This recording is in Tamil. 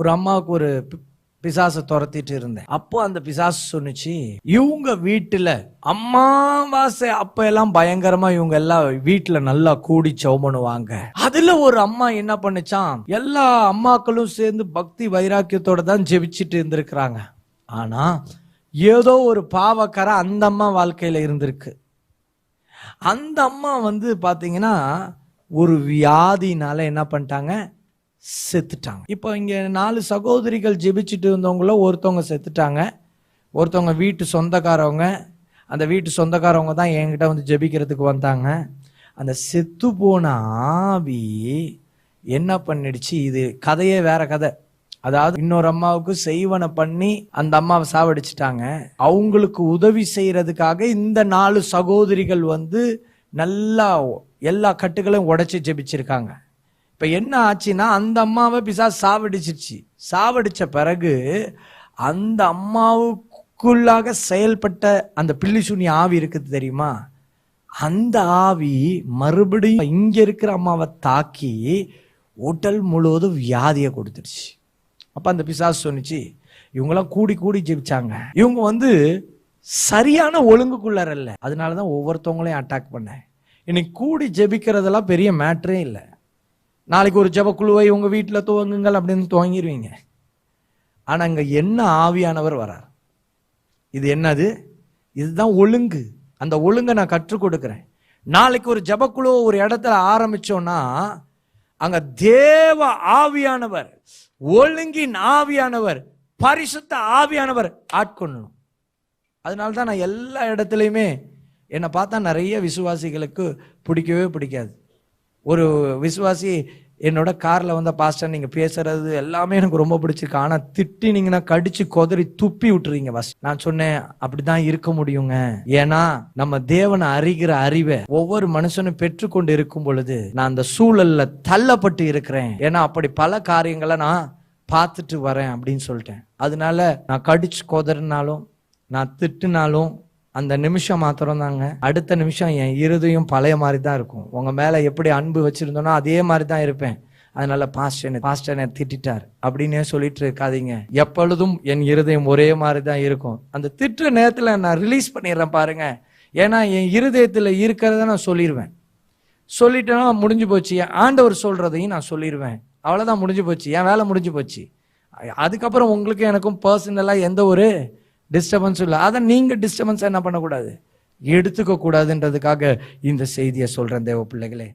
ஒரு அம்மாவுக்கு ஒரு பிசாசை துரத்திட்டு இருந்தேன். அப்போ அந்த பிசாசு சொன்னுச்சு, இவங்க வீட்டுல அம்மாவாசை அப்ப எல்லாம் பயங்கரமா இவங்க எல்லாம் வீட்டுல நல்லா கூடி ஜெபம் பண்ணுவாங்க. அதுல ஒரு அம்மா என்ன பண்ணுச்சான், எல்லா அம்மாக்களும் சேர்ந்து பக்தி வைராக்கியத்தோட தான் ஜெபிச்சுட்டு இருந்திருக்கிறாங்க. ஆனா ஏதோ ஒரு பாவக்கரை அந்த அம்மா வாழ்க்கையில இருந்திருக்கு. அந்த அம்மா பாத்தீங்கன்னா ஒரு வியாதினால என்ன பண்ணிட்டாங்க, செத்துட்டாங்க. இப்போ இங்க 4 சகோதரிகள் ஜெபிச்சுட்டு இருந்தவங்கள ஒருத்தவங்க செத்துட்டாங்க. ஒருத்தவங்க வீட்டு சொந்தக்காரவங்க, அந்த வீட்டு சொந்தக்காரவங்க தான் என்கிட்ட ஜெபிக்கிறதுக்கு வந்தாங்க. அந்த செத்து போன ஆவி என்ன பண்ணிடுச்சு, இது கதையே வேற கதை. அதாவது இன்னொரு அம்மாவுக்கு செய்வனை பண்ணி அந்த அம்மாவை சாவடிச்சிட்டாங்க. அவங்களுக்கு உதவி செய்யறதுக்காக இந்த 4 சகோதரிகள் நல்லா எல்லா கட்டுகளையும் உடைச்சு ஜெபிச்சிருக்காங்க. இப்ப என்ன ஆச்சுன்னா, அந்த அம்மாவை பிசாசு சாவடிச்சிருச்சு. சாவடிச்ச பிறகு அந்த அம்மாவுக்குள்ளாக செயல்பட்ட அந்த பில்லிசூனி ஆவி இருக்குது தெரியுமா, அந்த ஆவி மறுபடியும் இங்க இருக்கிற அம்மாவை தாக்கி உடல் முழுவதும் வியாதியை கொடுத்துருச்சு. அப்ப அந்த பிசாசு சொன்னிச்சு, இவங்கெல்லாம் கூடி கூடி ஜெபிச்சாங்க, இவங்க சரியான ஒழுங்குக்குள்ளார இல்ல, அதனாலதான் ஒவ்வொருத்தவங்களையும் அட்டாக் பண்ண. இன்னைக்கு கூடி ஜெபிக்கிறதெல்லாம் பெரிய மேட்டரே இல்லை. நாளைக்கு ஒரு ஜெபக்குழுவை உங்க வீட்டில் துவங்குங்கள் அப்படின்னு துவங்கிடுவீங்க. ஆனா அங்க என்ன ஆவியானவர் வரார். இது என்னது, இதுதான் ஒழுங்கு. அந்த ஒழுங்கை நான் கற்றுக் கொடுக்கிறேன். நாளைக்கு ஒரு ஜெபக்குழு ஒரு இடத்துல ஆரம்பிச்சோம்னா அங்க தேவ ஆவியானவர், ஒழுங்கின் ஆவியானவர், பரிசுத்த ஆவியானவர் ஆட்கொள்ளணும். அதனால்தான் நான் எல்லா இடத்துலையுமே என்னை பார்த்தா நிறைய விசுவாசிகளுக்கு பிடிக்கவே பிடிக்காது. ஒரு விசுவாசி என்னோட கார்ல பாஸ்டர் நீங்க பேசுறது எல்லாமே எனக்கு ரொம்ப பிடிச்சிருக்கு, ஆனா திட்டினீங்கன்னா கடிச்சு கொதறி துப்பி விட்டுறீங்க. நான் சொன்னேன், அப்படிதான் இருக்க முடியுங்க. ஏன்னா நம்ம தேவனை அறிகிற அறிவை ஒவ்வொரு மனுஷனும் பெற்றுக்கொண்டு இருக்கும் பொழுது நான் அந்த சூழல்ல தள்ளப்பட்டு இருக்கிறேன். ஏன்னா அப்படி பல காரியங்களை நான் பார்த்துட்டு வரேன் அப்படின்னு சொல்லிட்டேன். அதனால நான் கடிச்சு கொதறினாலும் நான் திட்டுனாலும் அந்த நிமிஷம் மாத்திரம் தாங்க, அடுத்த நிமிஷம் என் இருதயம் பழைய மாதிரி தான் இருக்கும். உங்க மேல எப்படி அன்பு வச்சிருந்தோன்னா அதே மாதிரி தான் இருப்பேன். அதனால பாஸ்டர் திட்டார் அப்படின்னே சொல்லிட்டு இருக்காதீங்க. எப்பொழுதும் என் இருதயம் ஒரே மாதிரி தான் இருக்கும். அந்த திட்டுற நேரத்துல நான் ரிலீஸ் பண்ணிடுறேன் பாருங்க. ஏன்னா என் இருதயத்துல இருக்கிறத நான் சொல்லிடுவேன். சொல்லிட்டேன்னா முடிஞ்சு போச்சு. என் ஆண்டவர் சொல்றதையும் நான் சொல்லிடுவேன். அவ்வளவுதான், முடிஞ்சு போச்சு, என் வேலை முடிஞ்சு போச்சு. அதுக்கப்புறம் உங்களுக்கு எனக்கும் பர்சனலா எந்த ஒரு டிஸ்டர்பன்ஸ் இல்லை. அதை நீங்க டிஸ்டர்பன்ஸ் என்ன பண்ணக்கூடாது, எடுத்துக்க கூடாதுன்றதுக்காக இந்த செய்தியை சொல்றேன் தேவ பிள்ளைகளே.